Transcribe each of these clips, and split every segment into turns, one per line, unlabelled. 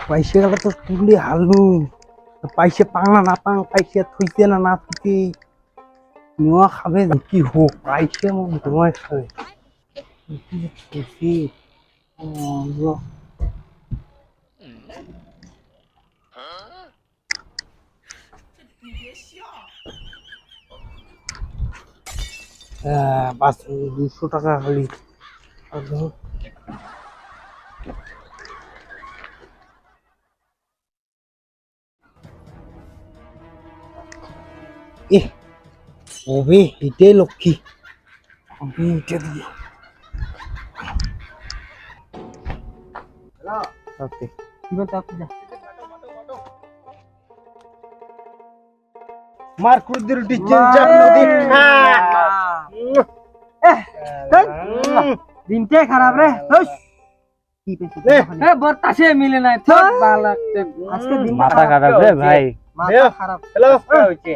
পয়সা গেলে তো তুলি হালু পয়সা পাং না পাং পয়সা থইতে না থইতে নোয়া খাবে কি হোক পয়সা মন তোমায় খাবে খুশি বাস 200 টাকা খালি এ ওবে এটাই লক্ষ্মী আমি এটা দিয়ে ওকে কি বলতে আপনি মার কুড়ি রুটি চাপ নদী দিনটাই খারাপ রে বর্তাসে মিলে নাই ভালো লাগছে আজকে দিন মাথা খারাপ রে ভাই মাথা খারাপ হ্যালো হইছে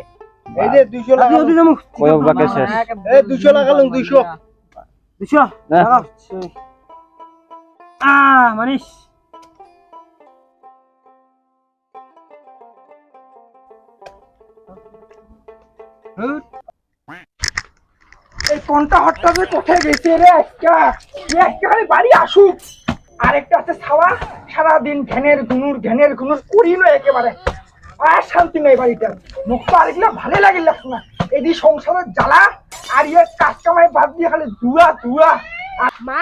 এই যে 200 লাগা কয়ক বাকে শেষ এই 200 লাগালাম 200 মানিস এই কোনটা হটটা যে কোথায় গেছে রে আজকে বাড়ি আসুক আরেকটা আছে ছাওয়া সারাদিন ঘ্যানের ঘুনুর করি না একেবারে আর শান্তি নেই বাড়িটা মুখ তো আরেকগুলো ভালো লাগিল না এদি সংসারের জ্বালা আর ইয়ে কাজ কামাই বাদ দিয়ে খালি ধুয়া
মা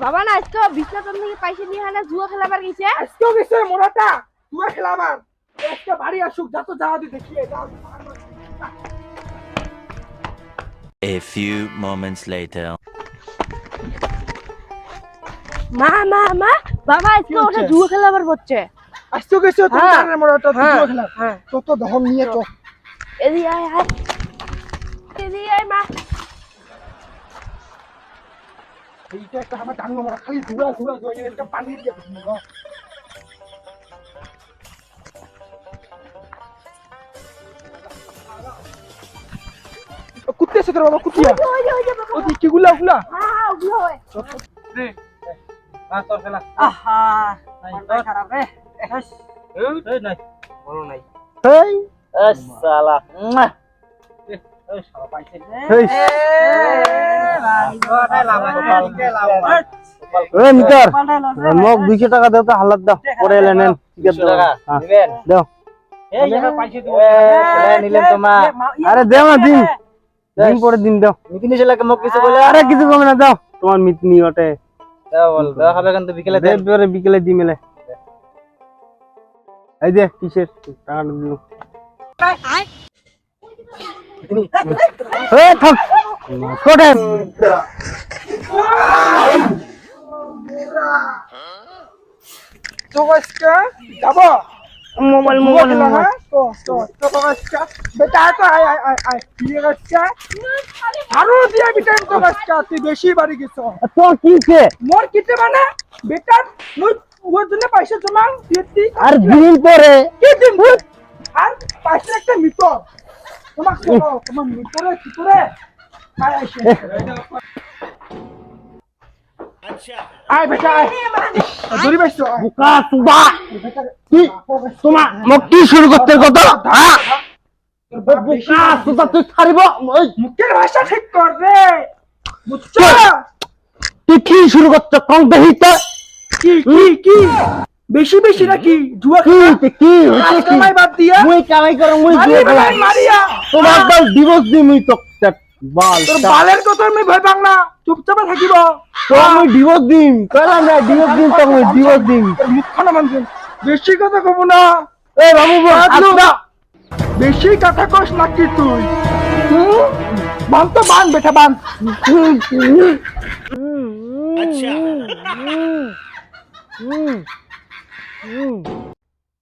বাবা না আজকে বিশ্বতন থেকে পয়সা নিয়ে হানা জুয়া খেলাবার গেছে
আজকেও গেছে মোড়াটা জুয়া খেলাবার আজকে বাড়ি আসুক যা তো যাওয়া দি দেখিয়ে যাও
A few moments later.
মা বাবা আজকে ওটা জুয়া খেলাবার হচ্ছে
আজকেও গেছে তোমার মোড়াটা জুয়া খেলা তো দহম নিয়ে তো
এদি আয় মা
এইটা একটা আমার জানো মোড়া খালি জুয়া একটা পানি দিয়ে কুত্তে আছে তোর বাবা কুত্তিয়া ও কি গুলা
ওগুলো হয়
রে তোর খেলা
আহা মাথা খারাপ রে
এই নাই বলো নাই
এই শালা
এই শালা পাইছে
এই এই মিটার মোক 200 টাকা দাও তো হালাত দাও পরে এলেন টিকেট টাকা দিবেন দাও
এই জায়গা পাইছে তুমি
নিলেন তোমা আরে দাও না দিন পরে দিন দাও
মিতিনি ছেলেকে মোক কিছু বলে
আরে কিছু কমে না দাও তোমার মিতনি ওটে
দাও বল দাও হবে কিন্তু বিকেলে
দেব পরে বিকেলে দি মেলে এই দে কিসের টাকা দিলু এই থাক কোটে
তো আজকে যাব
মোবাইল
লাগা তো আজকে বেটা তো আয় দিয়ে আজকে আরো দিয়া বিটান তো আজকে তুই বেশি বাড়ি গেছ
তো কিছে
মোর কিতে মানে বেটা মুই ওর জন্য পয়সা জমা দিতি
আর দিন পরে
কি দিন আর পয়সা একটা মিতর তোমার মিতরে কি করে আয় আইছে আয় বেটা আয় দড়ি বাইছো
বুকা সুবা কি তোমার মোক কি শুরু করতে কত হ্যাঁ বুকা সুবা তুই ছাড়িব
মুখের ভাষা ঠিক কর রে বুঝছো
তুই কি শুরু করতে কম দেহিত
কি বেশি নাকি জুয়া
কি
কামাই বাদ দিয়া
মুই কামাই করম মুই জুয়া খেলা
মারিয়া
তোমার তো ডিভোর্স দি মুই তো বাল
তোর বালের কথা আমি ভয় পাং না চুপচাপ থাকিব
তো মুই ডিভোর্স দিম কইলাম না ডিভোর্স দিম তো মুই ডিভোর্স দিম
মুখখানা বানছেন বেশি কথা কব না
এই বাবু আচ্ছা
বেশি কথা কস নাকি তুই বান তো বান বেটা বান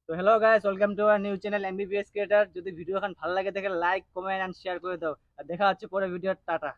তো hello guys welcome to our new channel MBBS creator যদি ভিডিও খান ভালো লাগে দেখে লাইক কমেন্ট এন্ড শেয়ার করে দাও আর দেখা হচ্ছে পরে ভিডিও টাটা।